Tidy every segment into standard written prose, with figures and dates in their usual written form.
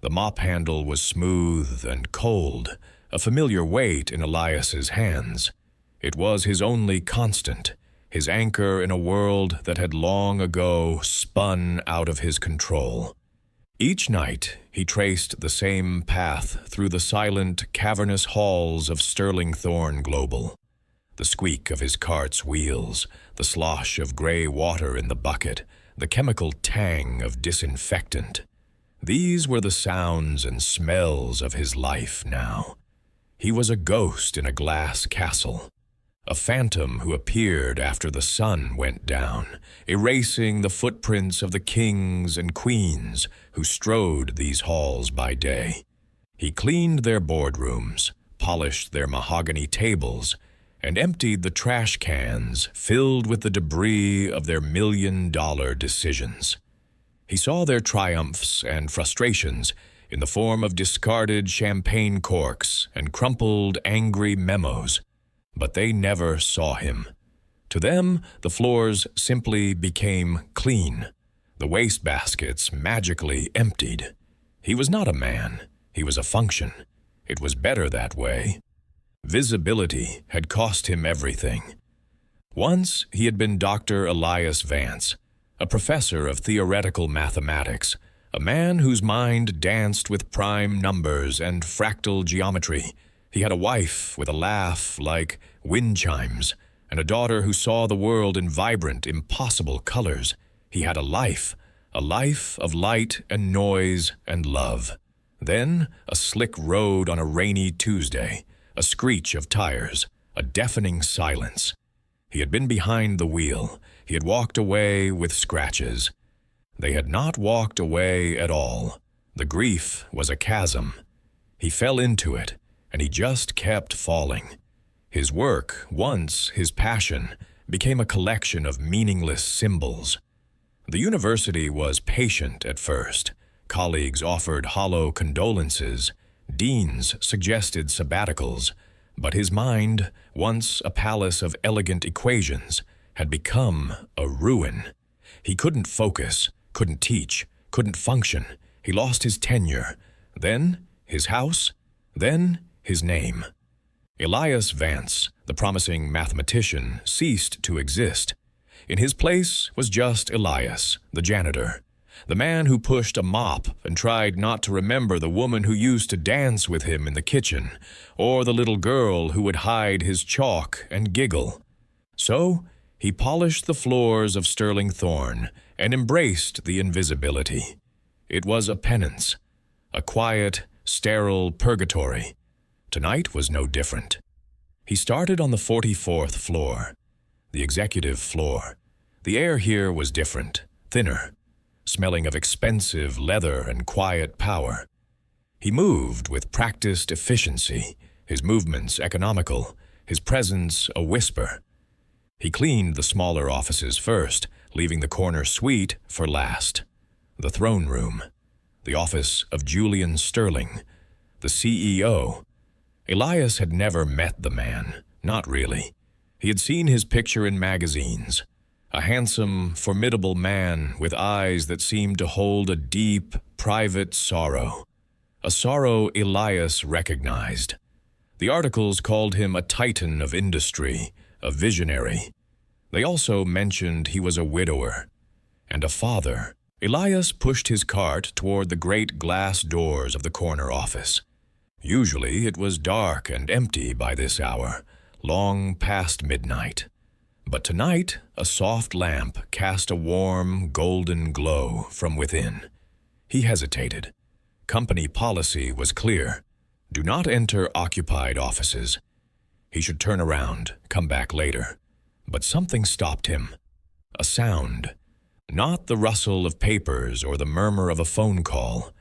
The mop handle was smooth and cold, a familiar weight in Elias's hands. It was his only constant, his anchor in a world that had long ago spun out of his control. Each night, he traced the same path through the silent, cavernous halls of Sterling Thorn Global. The squeak of his cart's wheels, the slosh of gray water in the bucket, the chemical tang of disinfectant. These were the sounds and smells of his life now. He was a ghost in a glass castle, a phantom who appeared after the sun went down, erasing the footprints of the kings and queens who strode these halls by day. He cleaned their boardrooms, polished their mahogany tables, and emptied the trash cans filled with the debris of their million-dollar decisions. He saw their triumphs and frustrations in the form of discarded champagne corks and crumpled, angry memos, but they never saw him. To them, the floors simply became clean, the wastebaskets magically emptied. He was not a man, he was a function. It was better that way. Visibility had cost him everything. Once he had been Dr. Elias Vance, a professor of theoretical mathematics, a man whose mind danced with prime numbers and fractal geometry. He had a wife with a laugh like wind chimes, and a daughter who saw the world in vibrant, impossible colors. He had a life of light and noise and love. Then a slick road on a rainy Tuesday, a screech of tires, a deafening silence. He had been behind the wheel. He had walked away with scratches. They had not walked away at all. The grief was a chasm. He fell into it, and he just kept falling. His work, once his passion, became a collection of meaningless symbols. The university was patient at first. Colleagues offered hollow condolences. Deans suggested sabbaticals. But his mind, once a palace of elegant equations, had become a ruin. He couldn't focus, couldn't teach, couldn't function. He lost his tenure, then his house, then his name. Elias Vance, the promising mathematician, ceased to exist. In his place was just Elias, the janitor, the man who pushed a mop and tried not to remember the woman who used to dance with him in the kitchen, or the little girl who would hide his chalk and giggle. So he polished the floors of Sterling Thorn and embraced the invisibility. It was a penance, a quiet, sterile purgatory. Tonight was no different. He started on the 44th floor, the executive floor. The air here was different, thinner, smelling of expensive leather and quiet power. He moved with practiced efficiency, his movements economical, his presence a whisper. He cleaned the smaller offices first, leaving the corner suite for last. The throne room, the office of Julian Sterling, the CEO. Elias had never met the man, not really. He had seen his picture in magazines. A handsome, formidable man with eyes that seemed to hold a deep, private sorrow. A sorrow Elias recognized. The articles called him a titan of industry, a visionary. They also mentioned he was a widower and a father. Elias pushed his cart toward the great glass doors of the corner office. Usually it was dark and empty by this hour, long past midnight. But tonight, a soft lamp cast a warm, golden glow from within. He hesitated. Company policy was clear. Do not enter occupied offices. He should turn around, come back later. But something stopped him. A sound. Not the rustle of papers or the murmur of a phone call.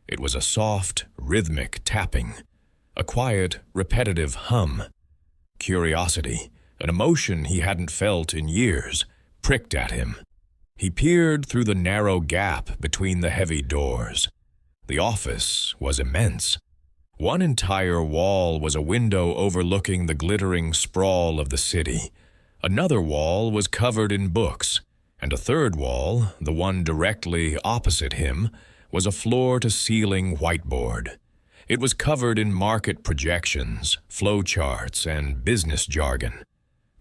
It was a soft, rhythmic tapping. A quiet, repetitive hum. Curiosity, an emotion he hadn't felt in years, pricked at him. He peered through the narrow gap between the heavy doors. The office was immense. One entire wall was a window overlooking the glittering sprawl of the city. Another wall was covered in books, and a third wall, the one directly opposite him, was a floor-to-ceiling whiteboard. It was covered in market projections, flowcharts, and business jargon.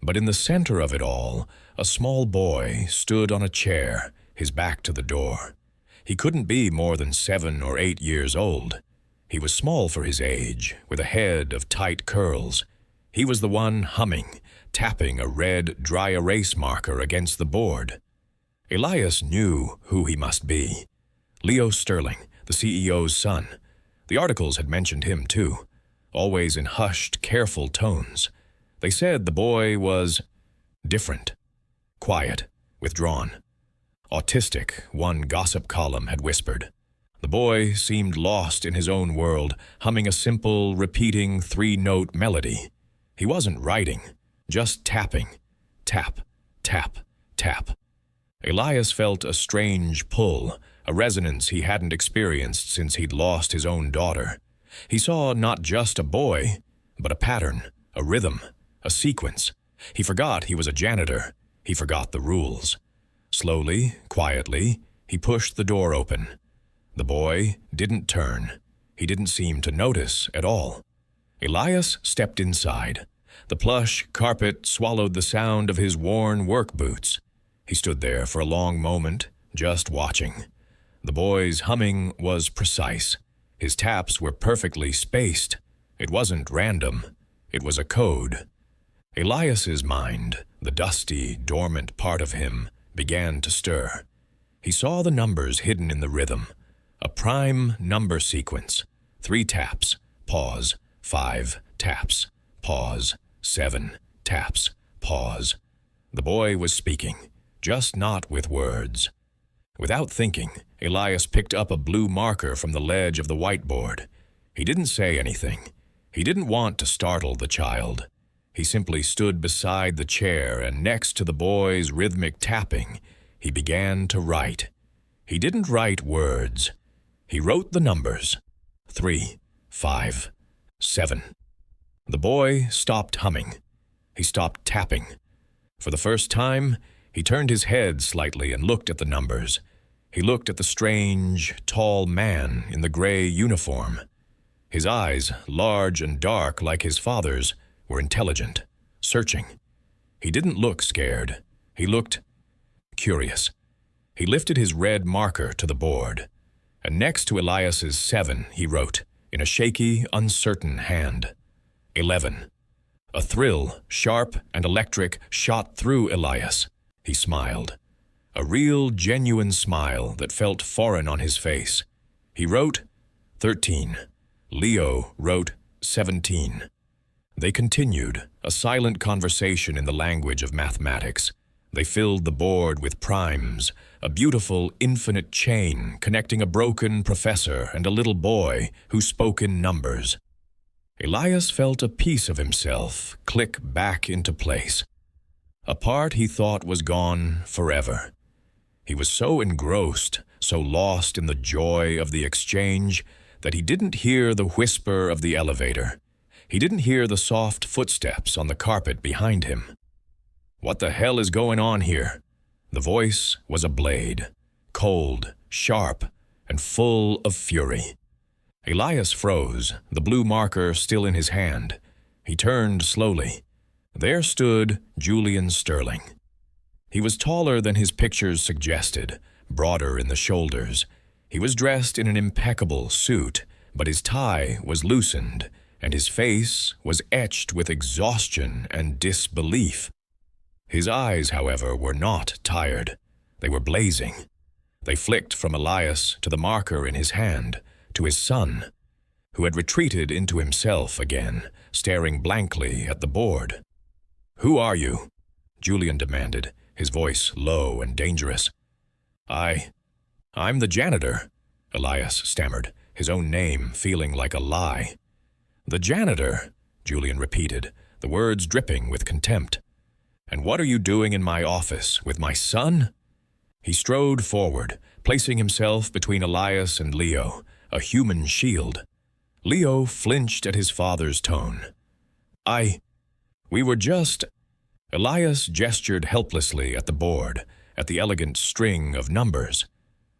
But in the center of it all, a small boy stood on a chair, his back to the door. He couldn't be more than 7 or 8 years old. He was small for his age, with a head of tight curls. He was the one humming, tapping a red dry erase marker against the board. Elias knew who he must be. Leo Sterling, the CEO's son. The articles had mentioned him too, always in hushed, careful tones. They said the boy was different, quiet, withdrawn. Autistic, one gossip column had whispered. The boy seemed lost in his own world, humming a simple, repeating 3-note melody. He wasn't writing, just tapping. Tap, tap, tap. Elias felt a strange pull, a resonance he hadn't experienced since he'd lost his own daughter. He saw not just a boy, but a pattern, a rhythm, a sequence. He forgot he was a janitor. He forgot the rules. Slowly, quietly, he pushed the door open. The boy didn't turn. He didn't seem to notice at all. Elias stepped inside. The plush carpet swallowed the sound of his worn work boots. He stood there for a long moment, just watching. The boy's humming was precise. His taps were perfectly spaced. It wasn't random. It was a code. Elias's mind, the dusty, dormant part of him, began to stir. He saw the numbers hidden in the rhythm. A prime number sequence. 3 taps, pause, 5 taps, pause, 7 taps, pause. The boy was speaking, just not with words. Without thinking, Elias picked up a blue marker from the ledge of the whiteboard. He didn't say anything. He didn't want to startle the child. He simply stood beside the chair, and next to the boy's rhythmic tapping, he began to write. He didn't write words. He wrote the numbers. 3, 5, 7. The boy stopped humming. He stopped tapping. For the first time, he turned his head slightly and looked at the numbers. He looked at the strange, tall man in the gray uniform. His eyes, large and dark like his father's, were intelligent, searching. He didn't look scared. He looked curious. He lifted his red marker to the board, and next to Elias's 7, he wrote, in a shaky, uncertain hand, 11. A thrill, sharp and electric, shot through Elias. He smiled. A real, genuine smile that felt foreign on his face. He wrote 13. Leo wrote 17. They continued, a silent conversation in the language of mathematics. They filled the board with primes, a beautiful, infinite chain connecting a broken professor and a little boy who spoke in numbers. Elias felt a piece of himself click back into place. A part he thought was gone forever. He was so engrossed, so lost in the joy of the exchange, that he didn't hear the whisper of the elevator. He didn't hear the soft footsteps on the carpet behind him. What the hell is going on here? The voice was a blade, cold, sharp, and full of fury. Elias froze, the blue marker still in his hand. He turned slowly. There stood Julian Sterling. He was taller than his pictures suggested, broader in the shoulders. He was dressed in an impeccable suit, but his tie was loosened, and his face was etched with exhaustion and disbelief. His eyes, however, were not tired. They were blazing. They flicked from Elias to the marker in his hand, to his son, who had retreated into himself again, staring blankly at the board. "Who are you?" Julian demanded, his voice low and dangerous. I'm the janitor," Elias stammered, his own name feeling like a lie. "The janitor," Julian repeated, the words dripping with contempt. "And what are you doing in my office with my son?" He strode forward, placing himself between Elias and Leo, a human shield. Leo flinched at his father's tone. We were just—" Elias gestured helplessly at the board, at the elegant string of numbers.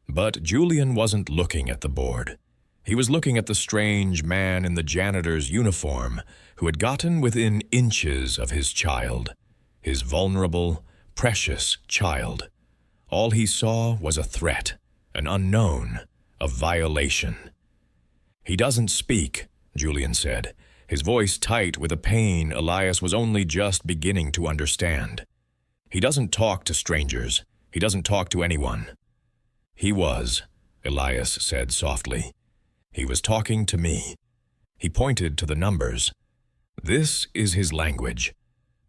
But Julian wasn't looking at the board. He was looking at the strange man in the janitor's uniform who had gotten within inches of his child, his vulnerable, precious child. All he saw was a threat, an unknown, a violation. "He doesn't speak," Julian said, his voice tight with a pain Elias was only just beginning to understand. "He doesn't talk to strangers. He doesn't talk to anyone." "He was," Elias said softly. "He was talking to me." He pointed to the numbers. "This is his language."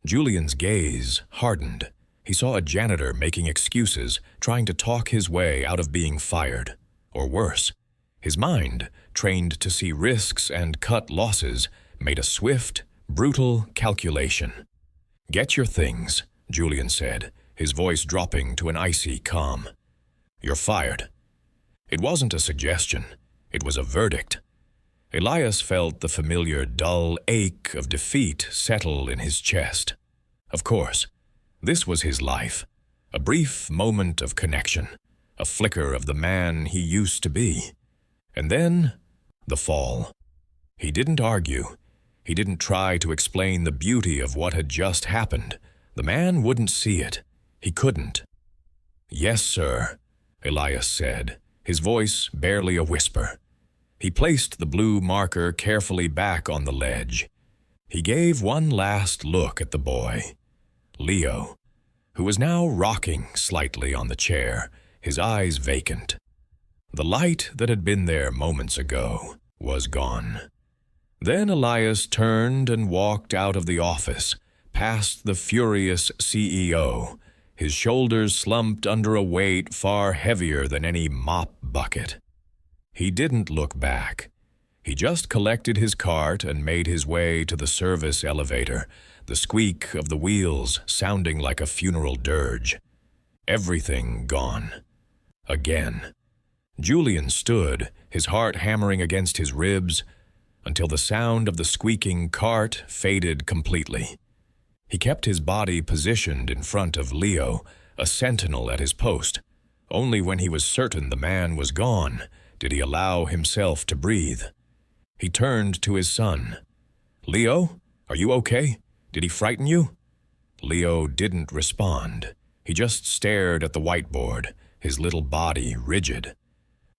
Julian's gaze hardened. He saw a janitor making excuses, trying to talk his way out of being fired. Or worse, his mind, trained to see risks and cut losses, made a swift, brutal calculation. "Get your things," Julian said, his voice dropping to an icy calm. "You're fired." It wasn't a suggestion. It was a verdict. Elias felt the familiar dull ache of defeat settle in his chest. Of course, this was his life, a brief moment of connection, a flicker of the man he used to be. And then, the fall. He didn't argue. He didn't try to explain the beauty of what had just happened. The man wouldn't see it. He couldn't. "Yes, sir," Elias said, his voice barely a whisper. He placed the blue marker carefully back on the ledge. He gave one last look at the boy, Leo, who was now rocking slightly on the chair, his eyes vacant. The light that had been there moments ago was gone. Then Elias turned and walked out of the office, past the furious CEO, his shoulders slumped under a weight far heavier than any mop bucket. He didn't look back. He just collected his cart and made his way to the service elevator, the squeak of the wheels sounding like a funeral dirge. Everything gone. Again. Julian stood, his heart hammering against his ribs, until the sound of the squeaking cart faded completely. He kept his body positioned in front of Leo, a sentinel at his post. Only when he was certain the man was gone did he allow himself to breathe. He turned to his son. "Leo, are you okay? Did he frighten you?" Leo didn't respond. He just stared at the whiteboard, his little body rigid.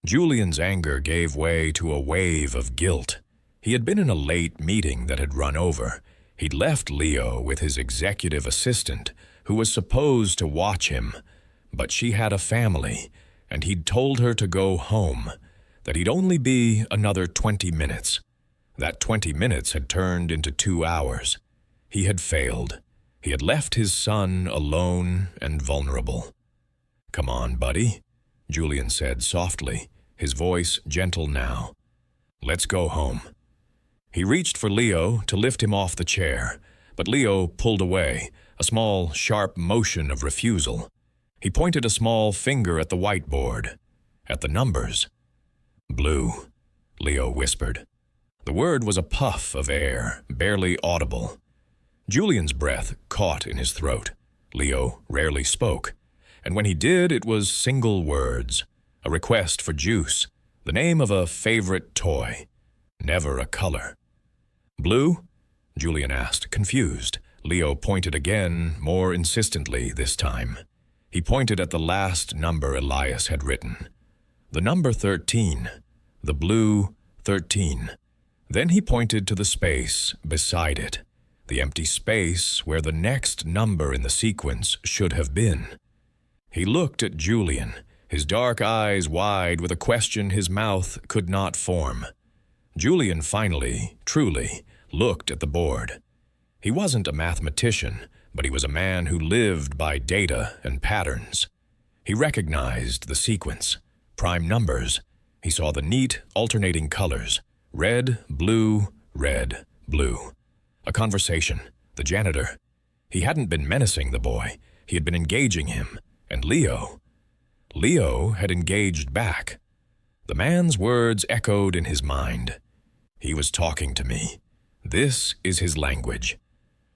Julian's anger gave way to a wave of guilt. He had been in a late meeting that had run over. He'd left Leo with his executive assistant, who was supposed to watch him, but she had a family, and he'd told her to go home, that he'd only be another 20 minutes. That 20 minutes had turned into 2 hours. He had failed. He had left his son alone and vulnerable. "Come on, buddy," Julian said softly, his voice gentle now. "Let's go home." He reached for Leo to lift him off the chair, but Leo pulled away, a small, sharp motion of refusal. He pointed a small finger at the whiteboard, at the numbers. "Blue," Leo whispered. The word was a puff of air, barely audible. Julian's breath caught in his throat. Leo rarely spoke, and when he did, it was single words, a request for juice, the name of a favorite toy, never a color. "Blue?" Julian asked, confused. Leo pointed again, more insistently this time. He pointed at the last number Elias had written. The number 13, the blue 13. Then he pointed to the space beside it, the empty space where the next number in the sequence should have been. He looked at Julian, his dark eyes wide with a question his mouth could not form. Julian finally, truly, looked at the board. He wasn't a mathematician, but he was a man who lived by data and patterns. He recognized the sequence, prime numbers. He saw the neat, alternating colors, red, blue, red, blue. A conversation, the janitor. He hadn't been menacing the boy. He had been engaging him. And Leo had engaged back. The man's words echoed in his mind. He was talking to me. This is his language.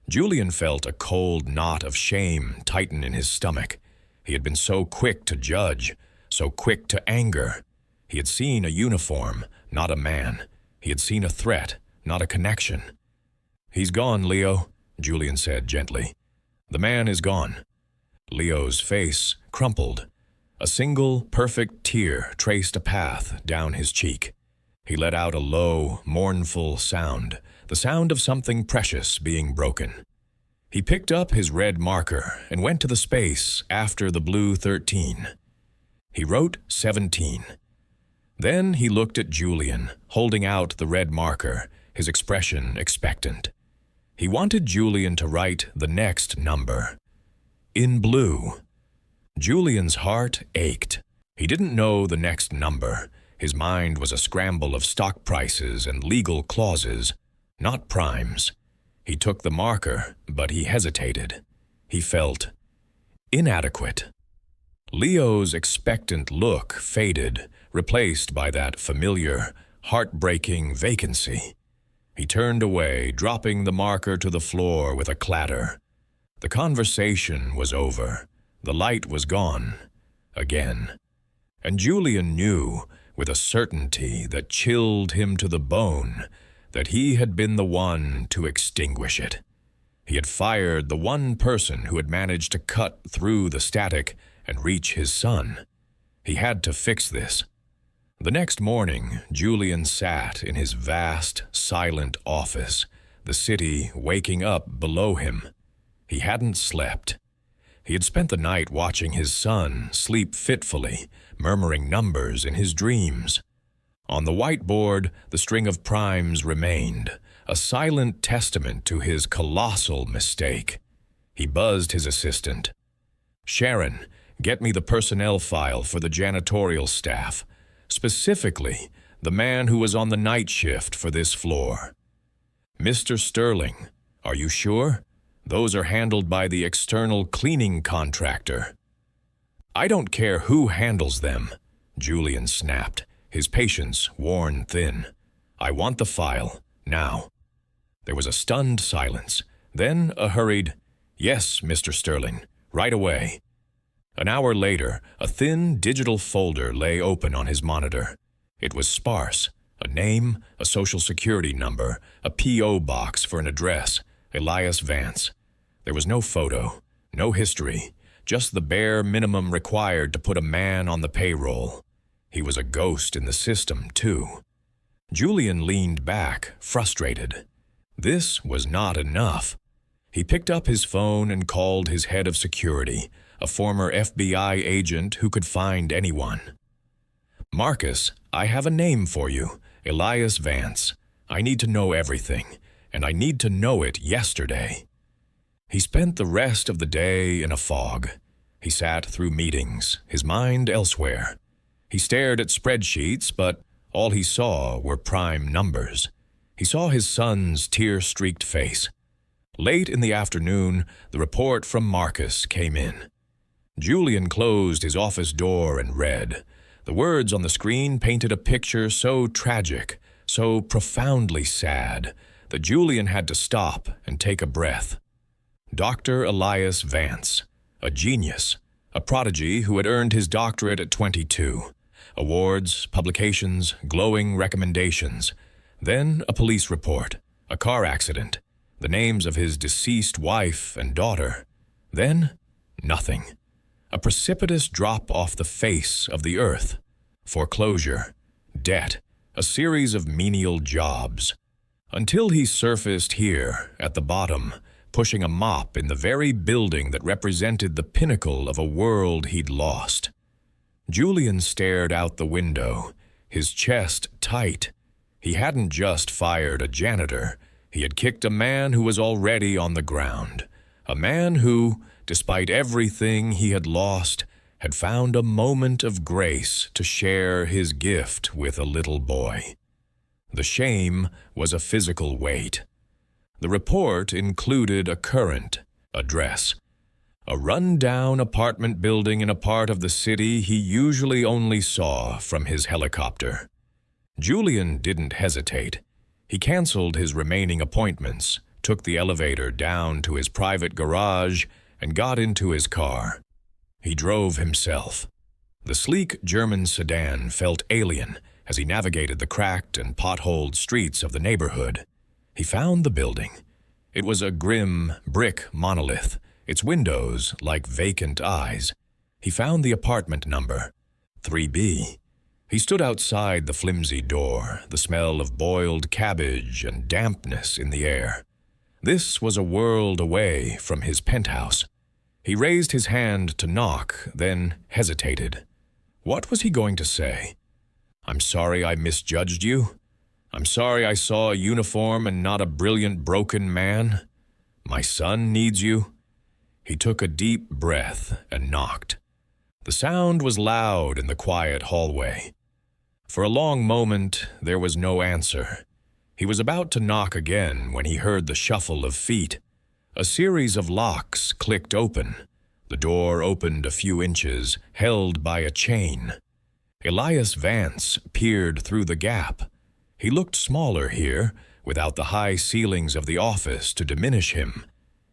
Julian felt a cold knot of shame tighten in his stomach. He had been so quick to judge, so quick to anger. He had seen a uniform, not a man. He had seen a threat, not a connection. "He's gone, Leo," Julian said gently. "The man is gone." Leo's face crumpled. A single, perfect tear traced a path down his cheek. He let out a low, mournful sound, the sound of something precious being broken. He picked up his red marker and went to the space after the blue 13. He wrote 17. Then he looked at Julian, holding out the red marker, his expression expectant. He wanted Julian to write the next number. In blue. Julian's heart ached. He didn't know the next number. His mind was a scramble of stock prices and legal clauses, not primes. He took the marker, but he hesitated. He felt inadequate. Leo's expectant look faded, replaced by that familiar, heartbreaking vacancy. He turned away, dropping the marker to the floor with a clatter. The conversation was over. The light was gone. Again. And Julian knew, with a certainty that chilled him to the bone, that he had been the one to extinguish it. He had fired the one person who had managed to cut through the static and reach his son. He had to fix this. The next morning, Julian sat in his vast, silent office, the city waking up below him. He hadn't slept. He had spent the night watching his son sleep fitfully, murmuring numbers in his dreams. On the whiteboard, the string of primes remained, a silent testament to his colossal mistake. He buzzed his assistant. "Sharon, get me the personnel file for the janitorial staff, specifically the man who was on the night shift for this floor." "Mr. Sterling, are you sure? Those are handled by the external cleaning contractor." "I don't care who handles them," Julian snapped, his patience worn thin. "I want the file, now." There was a stunned silence, then a hurried, "Yes, Mr. Sterling, right away." An hour later, a thin digital folder lay open on his monitor. It was sparse, a name, a social security number, a P.O. box for an address, Elias Vance. There was no photo, no history, just the bare minimum required to put a man on the payroll. He was a ghost in the system, too. Julian leaned back, frustrated. This was not enough. He picked up his phone and called his head of security, a former FBI agent who could find anyone. "Marcus, I have a name for you, Elias Vance. I need to know everything, and I need to know it yesterday." He spent the rest of the day in a fog. He sat through meetings, his mind elsewhere. He stared at spreadsheets, but all he saw were prime numbers. He saw his son's tear-streaked face. Late in the afternoon, the report from Marcus came in. Julian closed his office door and read. The words on the screen painted a picture so tragic, so profoundly sad, that Julian had to stop and take a breath. Dr. Elias Vance, a genius, a prodigy who had earned his doctorate at 22. Awards, publications, glowing recommendations. Then a police report, a car accident, the names of his deceased wife and daughter. Then nothing. A precipitous drop off the face of the earth. Foreclosure, debt, a series of menial jobs. Until he surfaced here, at the bottom, pushing a mop in the very building that represented the pinnacle of a world he'd lost. Julian stared out the window, his chest tight. He hadn't just fired a janitor. He had kicked a man who was already on the ground. A man who, despite everything he had lost, had found a moment of grace to share his gift with a little boy. The shame was a physical weight. The report included a current address, a run-down apartment building in a part of the city he usually only saw from his helicopter. Julian didn't hesitate. He canceled his remaining appointments, took the elevator down to his private garage, and got into his car. He drove himself. The sleek German sedan felt alien as he navigated the cracked and potholed streets of the neighborhood. He found the building. It was a grim brick monolith, its windows like vacant eyes. He found the apartment number, 3B. He stood outside the flimsy door, the smell of boiled cabbage and dampness in the air. This was a world away from his penthouse. He raised his hand to knock, then hesitated. What was he going to say? "I'm sorry I misjudged you. I'm sorry I saw a uniform and not a brilliant broken man. My son needs you." He took a deep breath and knocked. The sound was loud in the quiet hallway. For a long moment, there was no answer. He was about to knock again when he heard the shuffle of feet. A series of locks clicked open. The door opened a few inches, held by a chain. Elias Vance peered through the gap. He looked smaller here, without the high ceilings of the office to diminish him.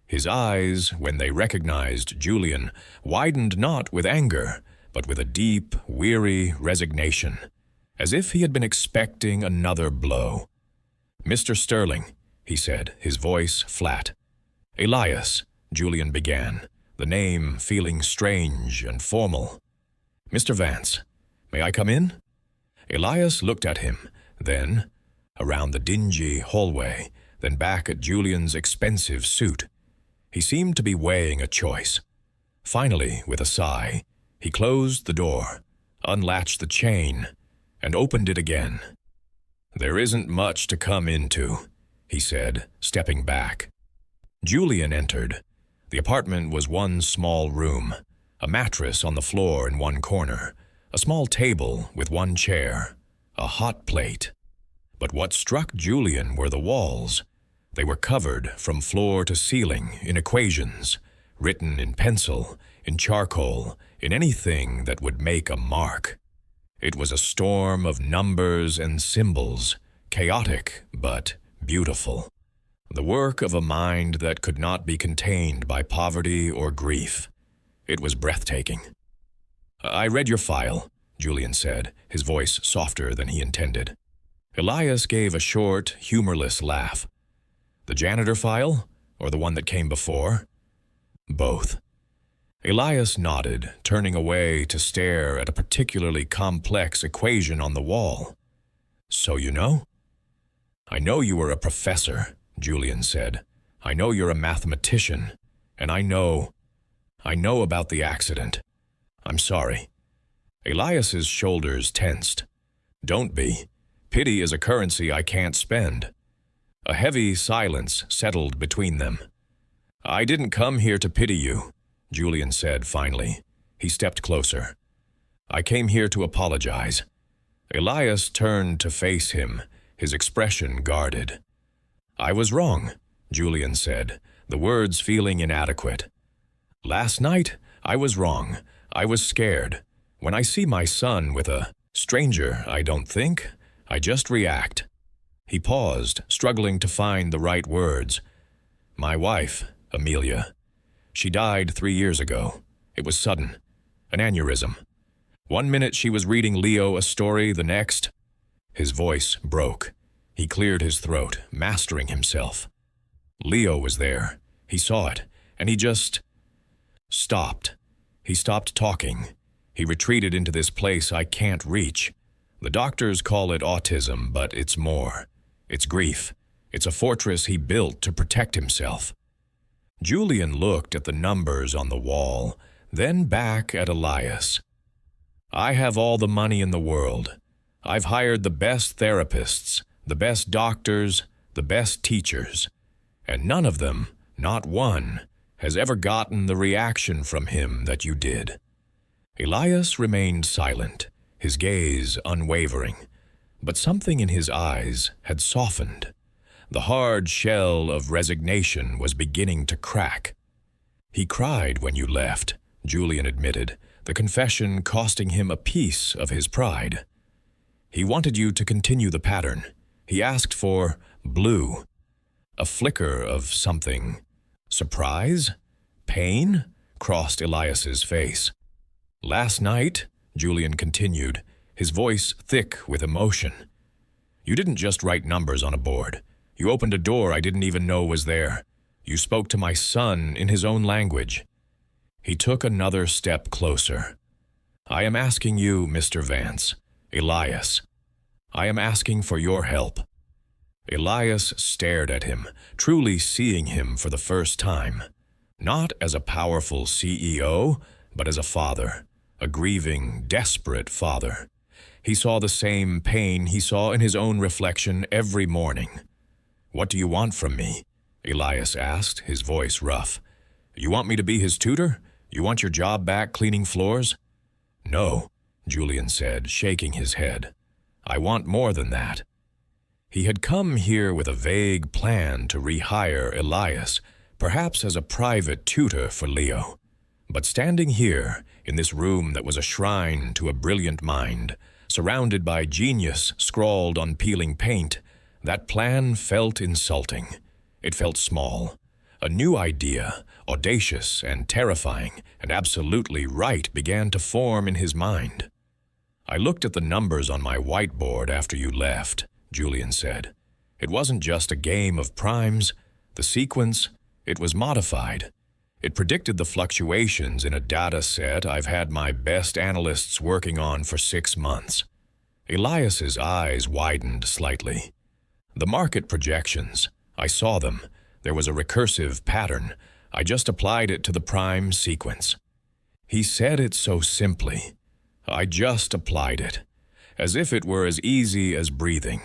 His eyes, when they recognized Julian, widened not with anger, but with a deep, weary resignation, as if he had been expecting another blow. "Mr. Sterling," he said, his voice flat. "Elias," Julian began, the name feeling strange and formal. "Mr. Vance, may I come in?" Elias looked at him, then around the dingy hallway, then back at Julian's expensive suit. He seemed to be weighing a choice. Finally, with a sigh, he closed the door, unlatched the chain, and opened it again. "There isn't much to come into," he said, stepping back. Julian entered. The apartment was one small room, a mattress on the floor in one corner, a small table with one chair, a hot plate. But what struck Julian were the walls. They were covered from floor to ceiling in equations, written in pencil, in charcoal, in anything that would make a mark. It was a storm of numbers and symbols, chaotic but beautiful. The work of a mind that could not be contained by poverty or grief. It was breathtaking. "I read your file," Julian said, his voice softer than he intended. Elias gave a short, humorless laugh. "The janitor file, or the one that came before?" "Both." Elias nodded, turning away to stare at a particularly complex equation on the wall. "So you know?" "I know you were a professor," Julian said. "I know you're a mathematician, and I know about the accident. I'm sorry." Elias's shoulders tensed. "Don't be. Pity is a currency I can't spend." A heavy silence settled between them. "I didn't come here to pity you," Julian said finally. He stepped closer. "I came here to apologize." Elias turned to face him, his expression guarded. "I was wrong," Julian said, the words feeling inadequate. "Last night, I was wrong. I was scared. When I see my son with a stranger, I don't think. I just react." He paused, struggling to find the right words. "My wife, Amelia. She died 3 years ago. It was sudden. An aneurysm. One minute she was reading Leo a story, the next." His voice broke. He cleared his throat, mastering himself. Leo was there. He saw it, and he just stopped. He stopped talking. He retreated into this place I can't reach. The doctors call it autism, but it's more. It's grief. It's a fortress he built to protect himself. Julian looked at the numbers on the wall, then back at Elias. "I have all the money in the world. I've hired the best therapists, the best doctors, the best teachers, and none of them, not one, has ever gotten the reaction from him that you did." Elias remained silent, his gaze unwavering, but something in his eyes had softened. The hard shell of resignation was beginning to crack. "He cried when you left," Julian admitted, the confession costing him a piece of his pride. "He wanted you to continue the pattern. He asked for blue." A flicker of something. Surprise? Pain? Crossed Elias's face. "Last night," Julian continued, his voice thick with emotion. You didn't just write numbers on a board. You opened a door I didn't even know was there. You spoke to my son in his own language. He took another step closer. I am asking you, Mr. Vance, Elias. I am asking for your help. Elias stared at him, truly seeing him for the first time. Not as a powerful CEO, but as a father, a grieving, desperate father. He saw the same pain he saw in his own reflection every morning. What do you want from me? Elias asked, his voice rough. You want me to be his tutor? You want your job back cleaning floors? No, Julian said, shaking his head. I want more than that. He had come here with a vague plan to rehire Elias, perhaps as a private tutor for Leo. But standing here, in this room that was a shrine to a brilliant mind, surrounded by genius scrawled on peeling paint, that plan felt insulting. It felt small. A new idea, audacious and terrifying and absolutely right, began to form in his mind. I looked at the numbers on my whiteboard after you left, Julian said. It wasn't just a game of primes. The sequence, it was modified. It predicted the fluctuations in a data set I've had my best analysts working on for 6 months. Elias's eyes widened slightly. The market projections, I saw them. There was a recursive pattern. I just applied it to the prime sequence. He said it so simply. I just applied it, as if it were as easy as breathing.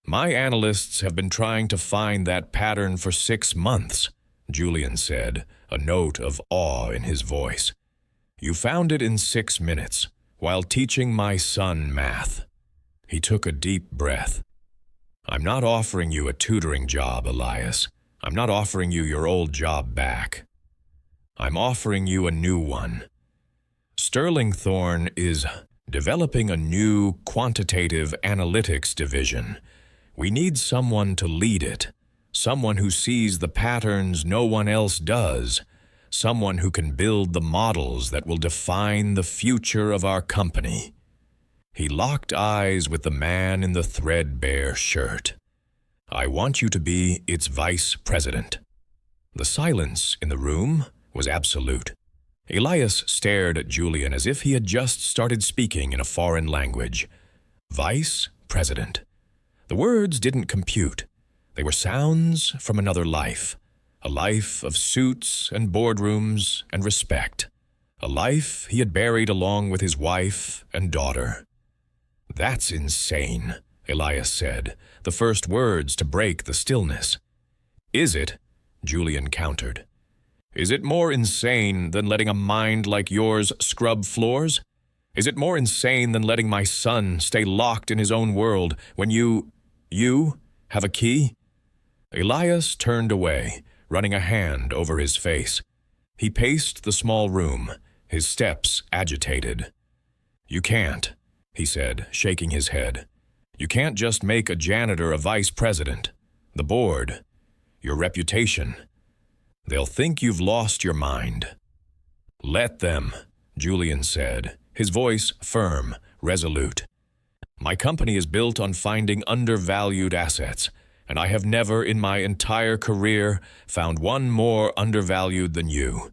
My analysts have been trying to find that pattern for 6 months, Julian said, a note of awe in his voice. You found it in 6 minutes, while teaching my son math. He took a deep breath. I'm not offering you a tutoring job, Elias. I'm not offering you your old job back. I'm offering you a new one. Sterling Thorne is developing a new quantitative analytics division. We need someone to lead it, someone who sees the patterns no one else does, someone who can build the models that will define the future of our company. He locked eyes with the man in the threadbare shirt. I want you to be its vice president. The silence in the room was absolute. Elias stared at Julian as if he had just started speaking in a foreign language. Vice president. The words didn't compute. They were sounds from another life. A life of suits and boardrooms and respect. A life he had buried along with his wife and daughter. That's insane, Elias said, the first words to break the stillness. Is it? Julian countered. Is it more insane than letting a mind like yours scrub floors? Is it more insane than letting my son stay locked in his own world when you have a key? Elias turned away, running a hand over his face. He paced the small room, his steps agitated. You can't, he said, shaking his head. You can't just make a janitor a vice president. The board, your reputation. They'll think you've lost your mind. Let them, Julian said, his voice firm, resolute. My company is built on finding undervalued assets, and I have never in my entire career found one more undervalued than you.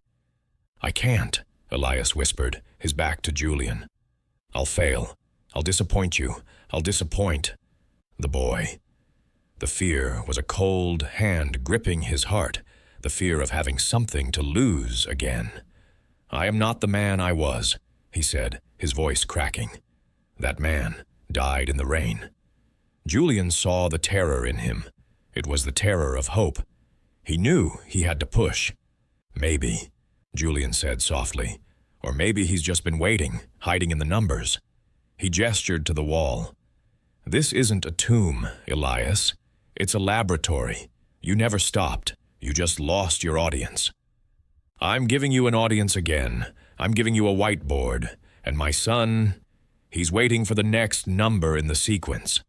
I can't, Elias whispered, his back to Julian. I'll fail. I'll disappoint you. I'll disappoint the boy. The fear was a cold hand gripping his heart, the fear of having something to lose again. I am not the man I was, he said, his voice cracking. That man died in the rain. Julian saw the terror in him. It was the terror of hope. He knew he had to push. Maybe, Julian said softly, or maybe he's just been waiting, hiding in the numbers. He gestured to the wall. This isn't a tomb, Elias. It's a laboratory. You never stopped. You just lost your audience. I'm giving you an audience again. I'm giving you a whiteboard. And my son, he's waiting for the next number in the sequence.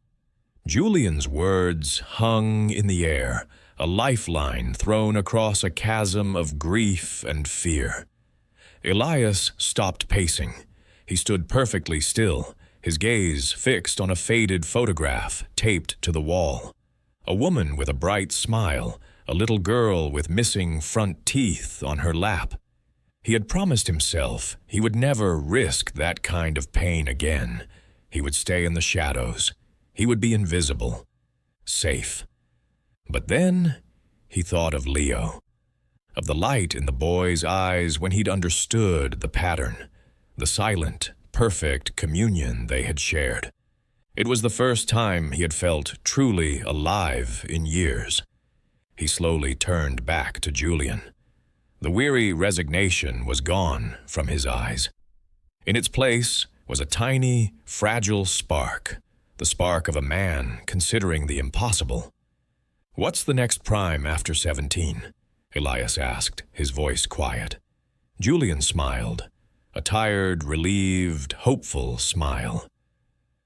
Julian's words hung in the air, a lifeline thrown across a chasm of grief and fear. Elias stopped pacing. He stood perfectly still, his gaze fixed on a faded photograph taped to the wall. A woman with a bright smile, a little girl with missing front teeth on her lap. He had promised himself he would never risk that kind of pain again. He would stay in the shadows. He would be invisible. Safe. But then he thought of Leo, of the light in the boy's eyes when he'd understood the pattern, the silent, perfect communion they had shared. It was the first time he had felt truly alive in years. He slowly turned back to Julian. The weary resignation was gone from his eyes. In its place was a tiny, fragile spark, the spark of a man considering the impossible. "What's the next prime after 17?" Elias asked, his voice quiet. Julian smiled, a tired, relieved, hopeful smile.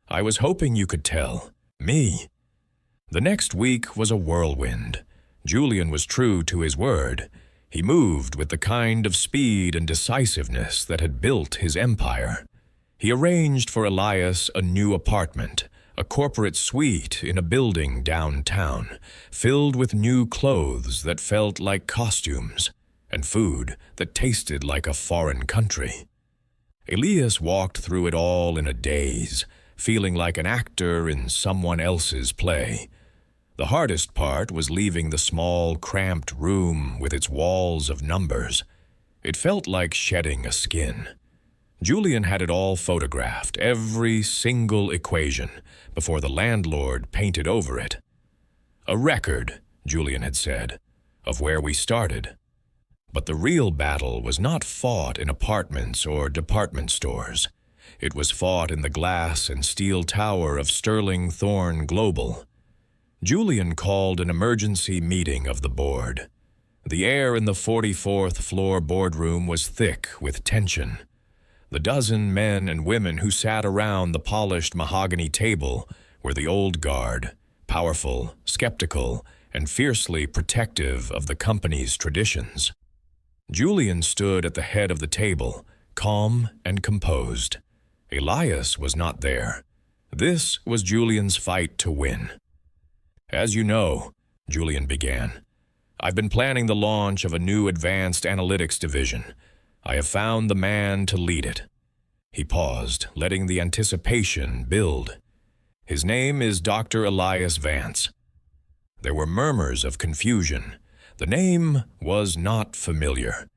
"I was hoping you could tell. Me." The next week was a whirlwind. Julian was true to his word. He moved with the kind of speed and decisiveness that had built his empire. He arranged for Elias a new apartment, a corporate suite in a building downtown, filled with new clothes that felt like costumes, and food that tasted like a foreign country. Elias walked through it all in a daze, feeling like an actor in someone else's play. The hardest part was leaving the small, cramped room with its walls of numbers. It felt like shedding a skin. Julian had it all photographed, every single equation, before the landlord painted over it. "A record," Julian had said, "of where we started." But the real battle was not fought in apartments or department stores. It was fought in the glass and steel tower of Sterling Thorne Global. Julian called an emergency meeting of the board. The air in the 44th floor boardroom was thick with tension. The dozen men and women who sat around the polished mahogany table were the old guard, powerful, skeptical, and fiercely protective of the company's traditions. Julian stood at the head of the table, calm and composed. Elias was not there. This was Julian's fight to win. "As you know," Julian began, "I've been planning the launch of a new advanced analytics division. I have found the man to lead it." He paused, letting the anticipation build. "His name is Dr. Elias Vance." There were murmurs of confusion. The name was not familiar.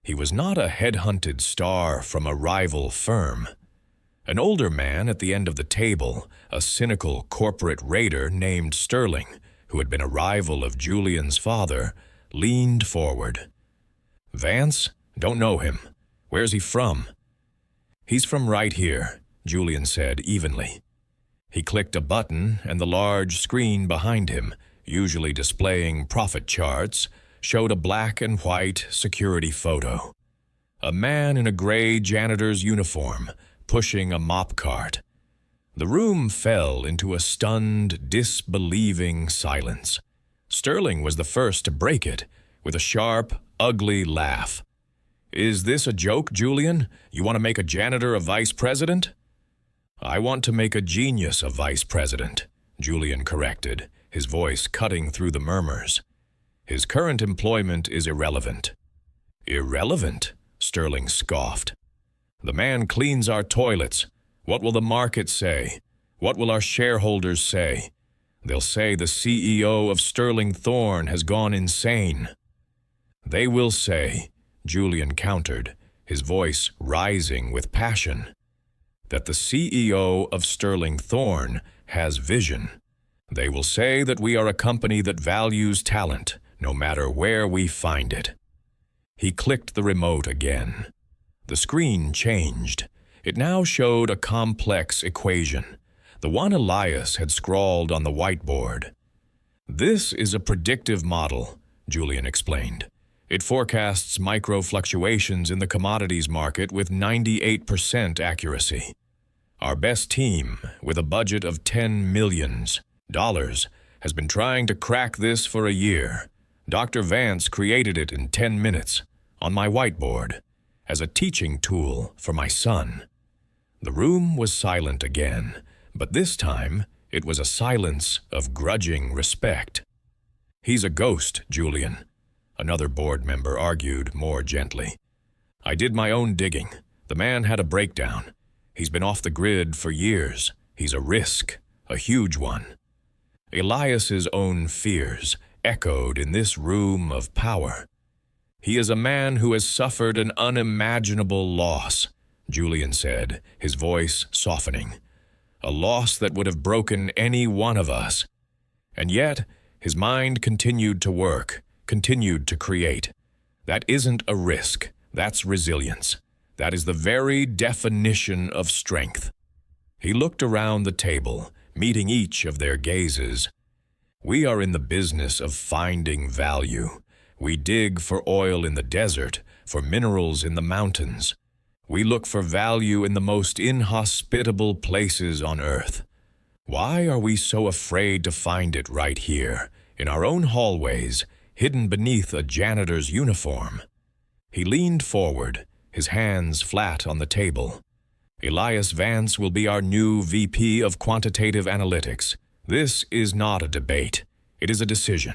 He was not a headhunted star from a rival firm. An older man at the end of the table, a cynical corporate raider named Sterling, who had been a rival of Julian's father, leaned forward. "Vance? Don't know him. Where's he from?" "He's from right here," Julian said evenly. He clicked a button and the large screen behind him, usually displaying profit charts, showed a black and white security photo. A man in a gray janitor's uniform, pushing a mop cart. The room fell into a stunned, disbelieving silence. Sterling was the first to break it, with a sharp, ugly laugh. "Is this a joke, Julian? You want to make a janitor a vice president?" "I want to make a genius a vice president," Julian corrected, his voice cutting through the murmurs. "His current employment is irrelevant." "Irrelevant?" Sterling scoffed. "The man cleans our toilets. What will the market say? What will our shareholders say? They'll say the CEO of Sterling Thorne has gone insane." "They will say," Julian countered, his voice rising with passion, "that the CEO of Sterling Thorne has vision. They will say that we are a company that values talent, no matter where we find it." He clicked the remote again. The screen changed. It now showed a complex equation, the one Elias had scrawled on the whiteboard. "This is a predictive model," Julian explained. "It forecasts micro-fluctuations in the commodities market with 98% accuracy. Our best team, with a budget of $10 million, has been trying to crack this for a year. Dr. Vance created it in 10 minutes, on my whiteboard, as a teaching tool for my son. The room was silent again, but this time it was a silence of grudging respect. "He's a ghost, Julian," another board member argued more gently. "I did my own digging. The man had a breakdown. He's been off the grid for years. He's a risk, a huge one." Elias's own fears echoed in this room of power. "He is a man who has suffered an unimaginable loss," Julian said, his voice softening. "A loss that would have broken any one of us. And yet, his mind continued to work, continued to create. That isn't a risk, that's resilience. That is the very definition of strength." He looked around the table, meeting each of their gazes. "We are in the business of finding value. We dig for oil in the desert, for minerals in the mountains. We look for value in the most inhospitable places on earth. Why are we so afraid to find it right here, in our own hallways, hidden beneath a janitor's uniform?" He leaned forward, his hands flat on the table. "Elias Vance will be our new VP of Quantitative Analytics. This is not a debate. It is a decision.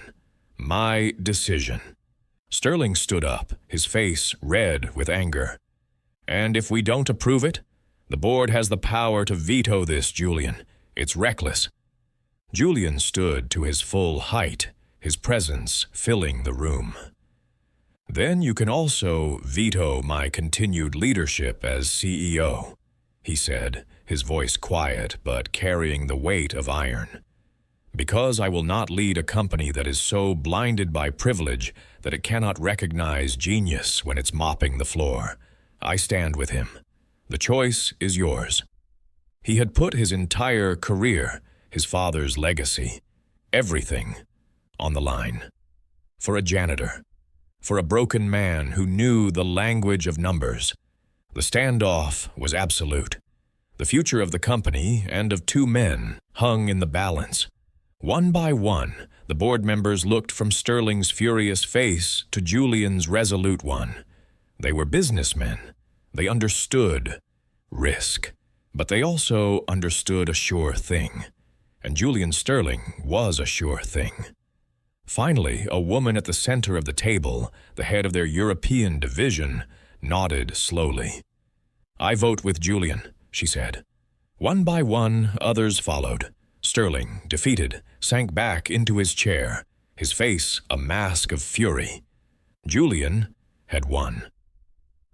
My decision." Sterling stood up, his face red with anger. "And if we don't approve it, the board has the power to veto this, Julian. It's reckless." Julian stood to his full height, his presence filling the room. "Then you can also veto my continued leadership as CEO," he said, his voice quiet but carrying the weight of iron. "Because I will not lead a company that is so blinded by privilege that it cannot recognize genius when it's mopping the floor. I stand with him. The choice is yours." He had put his entire career, his father's legacy, everything, on the line. For a janitor. For a broken man who knew the language of numbers. The standoff was absolute. The future of the company and of two men hung in the balance. One by one, the board members looked from Sterling's furious face to Julian's resolute one. They were businessmen. They understood risk, but they also understood a sure thing. And Julian Sterling was a sure thing. Finally, a woman at the center of the table, the head of their European division, nodded slowly. "I vote with Julian," she said. One by one, others followed. Sterling, defeated, sank back into his chair, his face a mask of fury. Julian had won.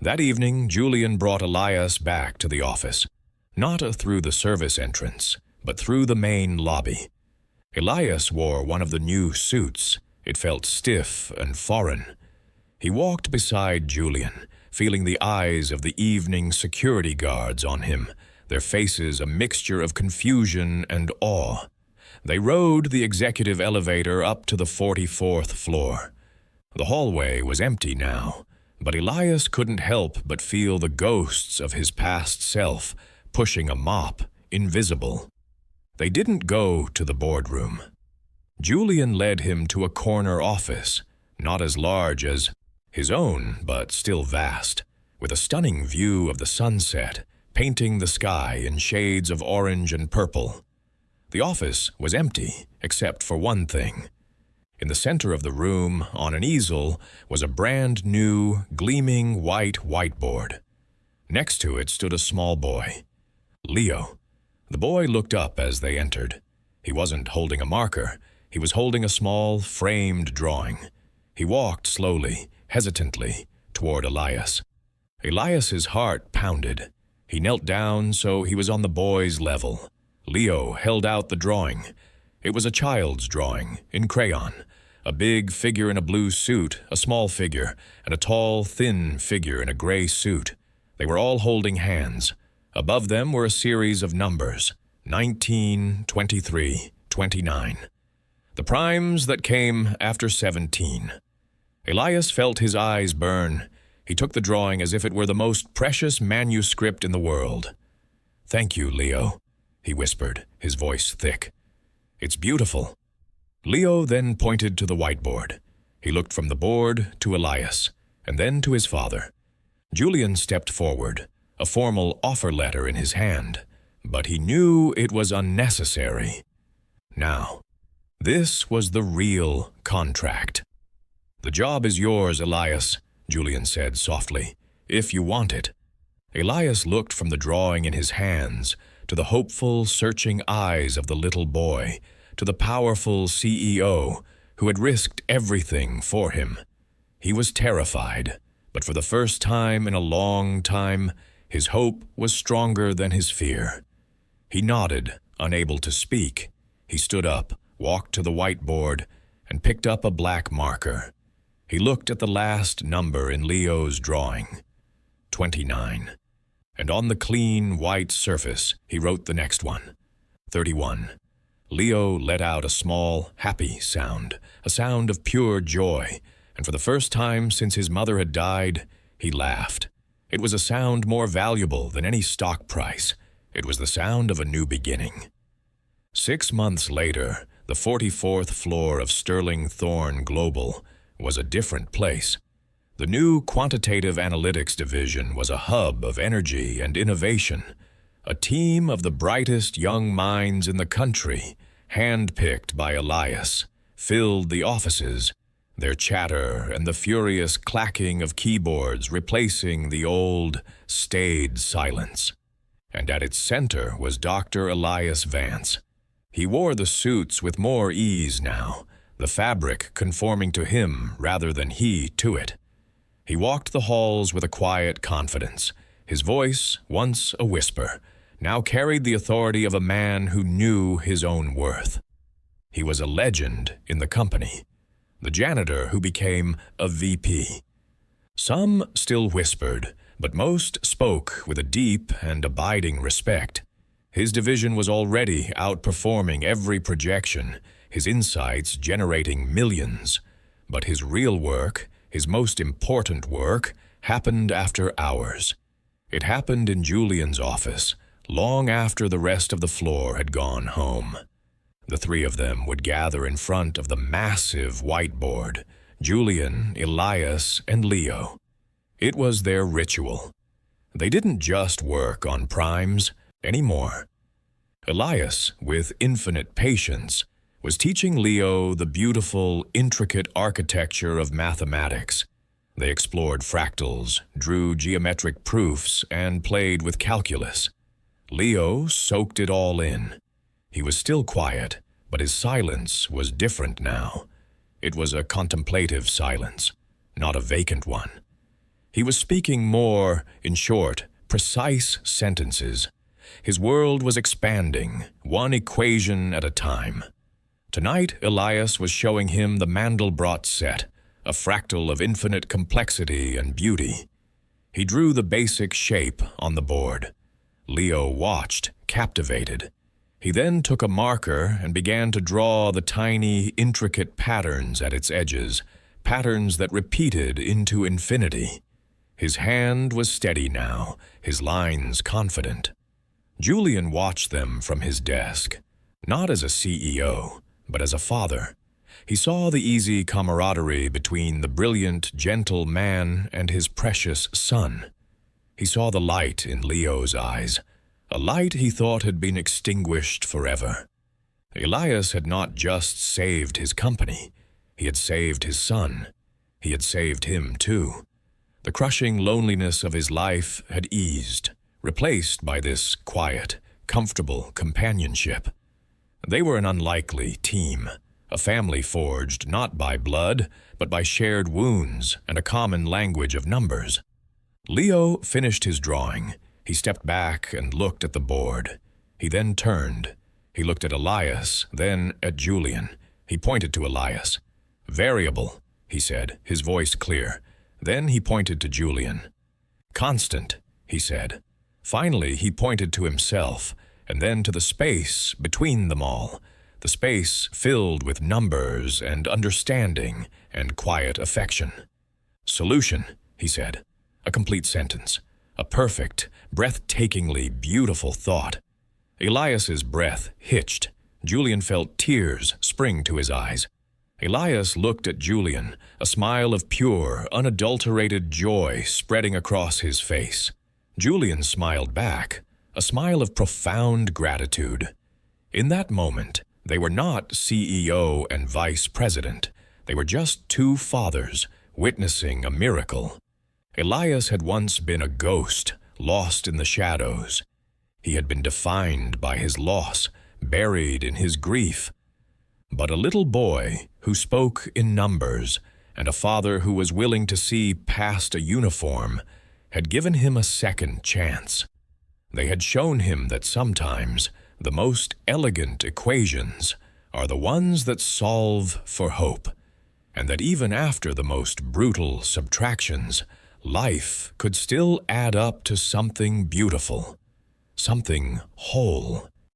That evening, Julian brought Elias back to the office, not through the service entrance, but through the main lobby. Elias wore one of the new suits. It felt stiff and foreign. He walked beside Julian, feeling the eyes of the evening security guards on him, their faces a mixture of confusion and awe. They rode the executive elevator up to the 44th floor. The hallway was empty now, but Elias couldn't help but feel the ghosts of his past self pushing a mop, invisible. They didn't go to the boardroom. Julian led him to a corner office, not as large as his own, but still vast, with a stunning view of the sunset, painting the sky in shades of orange and purple. The office was empty, except for one thing. In the center of the room, on an easel, was a brand new, gleaming white whiteboard. Next to it stood a small boy, Leo. The boy looked up as they entered. He wasn't holding a marker. He was holding a small, framed drawing. He walked slowly, hesitantly, toward Elias. Elias's heart pounded. He knelt down so he was on the boy's level. Leo held out the drawing. It was a child's drawing, in crayon. A big figure in a blue suit, a small figure, and a tall, thin figure in a gray suit. They were all holding hands. Above them were a series of numbers, 19, 23, 29. The primes that came after 17. Elias felt his eyes burn. He took the drawing as if it were the most precious manuscript in the world. "Thank you, Leo," he whispered, his voice thick. "It's beautiful." Leo then pointed to the whiteboard. He looked from the board to Elias, and then to his father. Julian stepped forward, a formal offer letter in his hand, but he knew it was unnecessary. Now, this was the real contract. "The job is yours, Elias," Julian said softly, "if you want it." Elias looked from the drawing in his hands to the hopeful, searching eyes of the little boy, to the powerful CEO who had risked everything for him. He was terrified, but for the first time in a long time, his hope was stronger than his fear. He nodded, unable to speak. He stood up, walked to the whiteboard, and picked up a black marker. He looked at the last number in Leo's drawing, 29. And on the clean, white surface, he wrote the next one, 31. Leo let out a small, happy sound, a sound of pure joy, and for the first time since his mother had died, he laughed. It was a sound more valuable than any stock price. It was the sound of a new beginning. 6 months later, the 44th floor of Sterling Thorne Global was a different place. The new Quantitative Analytics Division was a hub of energy and innovation. A team of the brightest young minds in the country, hand-picked by Elias, filled the offices, their chatter and the furious clacking of keyboards replacing the old, staid silence. And at its center was Dr. Elias Vance. He wore the suits with more ease now, the fabric conforming to him rather than he to it. He walked the halls with a quiet confidence. His voice, once a whisper, now carried the authority of a man who knew his own worth. He was a legend in the company, the janitor who became a VP. Some still whispered, but most spoke with a deep and abiding respect. His division was already outperforming every projection, his insights generating millions. But his real work, his most important work, happened after hours. It happened in Julian's office, long after the rest of the floor had gone home. The three of them would gather in front of the massive whiteboard, Julian, Elias, and Leo. It was their ritual. They didn't just work on primes anymore. Elias, with infinite patience, was teaching Leo the beautiful, intricate architecture of mathematics. They explored fractals, drew geometric proofs, and played with calculus. Leo soaked it all in. He was still quiet, but his silence was different now. It was a contemplative silence, not a vacant one. He was speaking more, in short, precise sentences. His world was expanding, one equation at a time. Tonight, Elias was showing him the Mandelbrot set, a fractal of infinite complexity and beauty. He drew the basic shape on the board. Leo watched, captivated. He then took a marker and began to draw the tiny, intricate patterns at its edges, patterns that repeated into infinity. His hand was steady now, his lines confident. Julian watched them from his desk, not as a CEO, but as a father. He saw the easy camaraderie between the brilliant, gentle man and his precious son. He saw the light in Leo's eyes, a light he thought had been extinguished forever. Elias had not just saved his company, he had saved his son. He had saved him too. The crushing loneliness of his life had eased, replaced by this quiet, comfortable companionship. They were an unlikely team, a family forged not by blood, but by shared wounds and a common language of numbers. Leo finished his drawing. He stepped back and looked at the board. He then turned. He looked at Elias, then at Julian. He pointed to Elias. "Variable," he said, his voice clear. Then he pointed to Julian. "Constant," he said. Finally, he pointed to himself, and then to the space between them all, the space filled with numbers and understanding and quiet affection. "Solution," he said. A complete sentence. A perfect, breathtakingly beautiful thought. Elias's breath hitched. Julian felt tears spring to his eyes. Elias looked at Julian, a smile of pure, unadulterated joy spreading across his face. Julian smiled back, a smile of profound gratitude. In that moment, they were not CEO and vice president. They were just two fathers witnessing a miracle. Elias had once been a ghost, lost in the shadows. He had been defined by his loss, buried in his grief. But a little boy who spoke in numbers, and a father who was willing to see past a uniform, had given him a second chance. They had shown him that sometimes the most elegant equations are the ones that solve for hope, and that even after the most brutal subtractions, life could still add up to something beautiful, something whole.